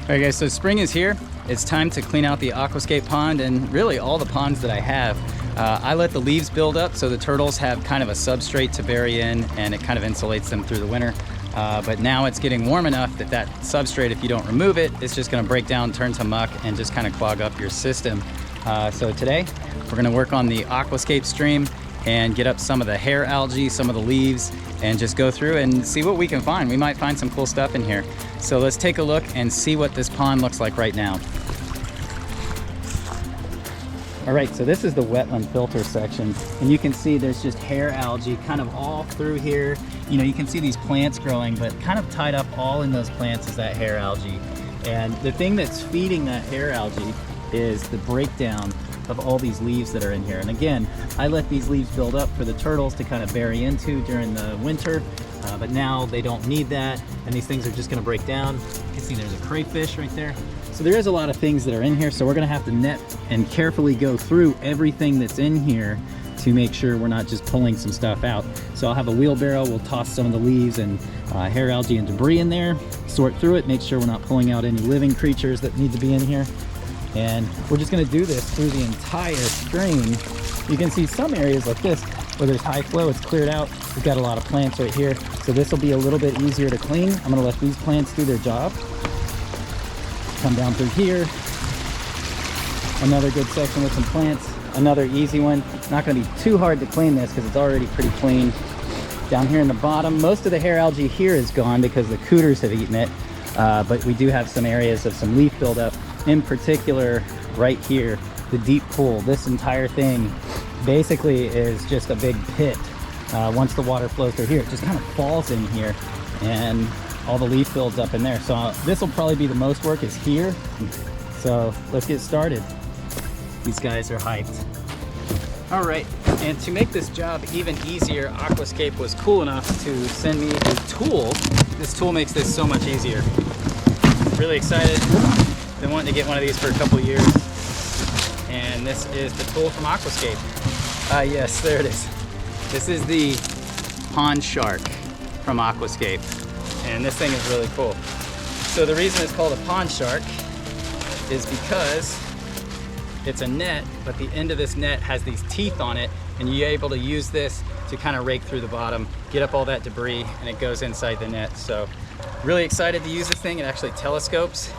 All right guys, so spring is here. It's time to clean out the Aquascape pond and really all the ponds that I have. I let the leaves build up so the turtles have kind of a substrate to bury in, and it kind of insulates them through the winter. But now it's getting warm enough that that substrate, if you don't remove it, it's just gonna break down, turn to muck, and just kind of clog up your system. So today, we're gonna work on the Aquascape stream and get up some of the hair algae, some of the leaves, and just go through and see what we can find. We might find some cool stuff in here. So let's take a look and see what this pond looks like right now. All right, so this is the wetland filter section, and you can see there's just hair algae kind of all through here. You know, you can see these plants growing, but kind of tied up all in those plants is that hair algae. And the thing that's feeding that hair algae is the breakdown of all these leaves that are in here. And again, I let these leaves build up for the turtles to kind of bury into during the winter, but now they don't need that, and these things are just gonna break down. You can see there's a crayfish right there. So there is a lot of things that are in here, so we're gonna have to net and carefully go through everything that's in here to make sure we're not just pulling some stuff out. So I'll have a wheelbarrow, we'll toss some of the leaves and hair algae and debris in there, sort through it, make sure we're not pulling out any living creatures that need to be in here. And we're just gonna do this through the entire stream. You can see some areas like this where there's high flow, it's cleared out. We've got a lot of plants right here. So this will be a little bit easier to clean. I'm gonna let these plants do their job. Come down through here. Another good section with some plants. Another easy one. Not gonna be too hard to clean this because it's already pretty clean. Down here in the bottom, most of the hair algae here is gone because the cooters have eaten it. But we do have some areas of some leaf buildup. In particular, right here, the deep pool. This entire thing basically is just a big pit. Once the water flows through here, it just kind of falls in here, and all the leaf builds up in there. So this will probably be the most work is here. So let's get started. These guys are hyped. All right, and to make this job even easier, Aquascape was cool enough to send me a tool. This tool makes this so much easier. Really excited. Been wanting to get one of these for a couple years. And this is the tool from Aquascape. Yes, there it is. This is the Pond Shark from Aquascape. And this thing is really cool. So the reason it's called a Pond Shark is because it's a net, but the end of this net has these teeth on it, and you're able to use this to kind of rake through the bottom, get up all that debris, and it goes inside the net. So really excited to use this thing. It actually telescopes.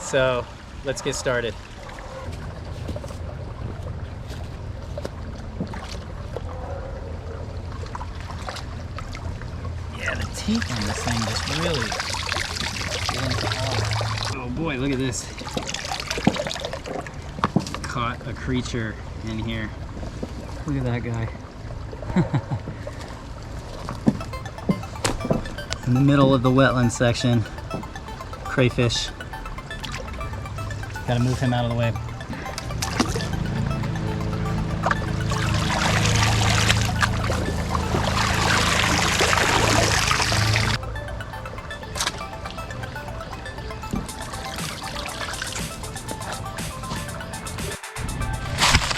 So let's get started. Yeah, the teeth on this thing just really get into all. Oh boy, look at this. Caught a creature in here. Look at that guy. In the middle of the wetland section, crayfish. Gotta move him out of the way.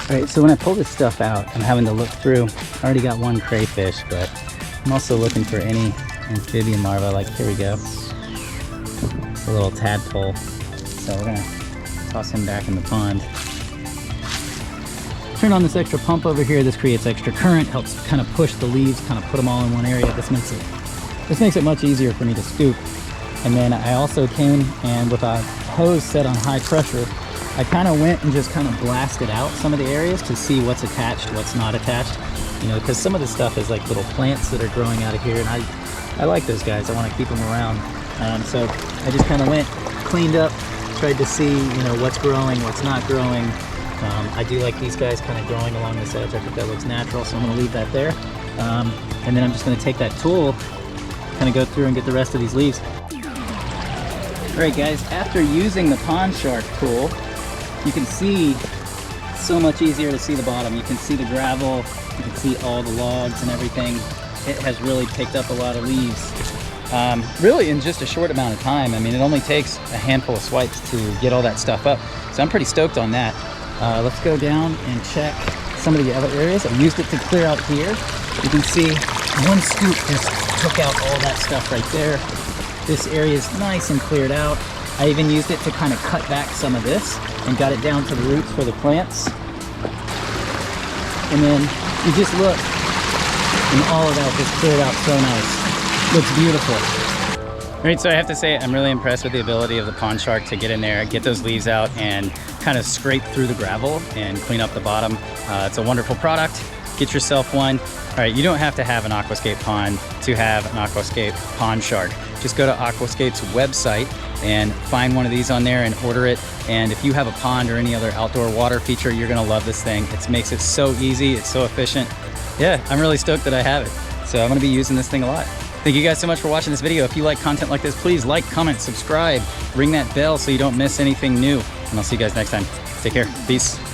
All right, so when I pull this stuff out, I'm having to look through. I already got one crayfish, but I'm also looking for any amphibian larvae. Like, here we go. A little tadpole. So we're gonna toss him back in the pond. Turn on this extra pump over here. This creates extra current, helps kind of push the leaves, kind of put them all in one area. This makes it much easier for me to scoop. And then I also came and with a hose set on high pressure, I kind of went and just kind of blasted out some of the areas to see what's attached, what's not attached. You know, because some of the stuff is like little plants that are growing out of here, and I like those guys. I want to keep them around. So I just kind of went, cleaned up, tried to see, you know, what's growing, what's not growing. I do like these guys kind of growing along this edge. I think that looks natural, so I'm going to leave that there. And then I'm just going to take that tool, kind of go through and get the rest of these leaves. All right, guys, after using the Pond Shark tool, you can see so much easier to see the bottom. You can see the gravel, you can see all the logs and everything. It has really picked up a lot of leaves. Really in just a short amount of time. I mean, it only takes a handful of swipes to get all that stuff up. So I'm pretty stoked on that. Let's go down and check some of the other areas. I used it to clear out here. You can see one scoop just took out all that stuff right there. This area is nice and cleared out. I even used it to kind of cut back some of this and got it down to the roots for the plants. And then you just look, and all of that just cleared out so nice. Looks beautiful. All right, so I have to say, I'm really impressed with the ability of the pond shark to get in there, get those leaves out, and kind of scrape through the gravel and clean up the bottom. It's a wonderful product. Get yourself one. All right, you don't have to have an Aquascape pond to have an Aquascape Pond Shark. Just go to Aquascape's website and find one of these on there and order it. And if you have a pond or any other outdoor water feature, you're gonna love this thing. It makes it so easy, it's so efficient. Yeah, I'm really stoked that I have it. So I'm gonna be using this thing a lot. Thank you guys so much for watching this video. If you like content like this, please like, comment, subscribe, ring that bell so you don't miss anything new. And I'll see you guys next time. Take care. Peace.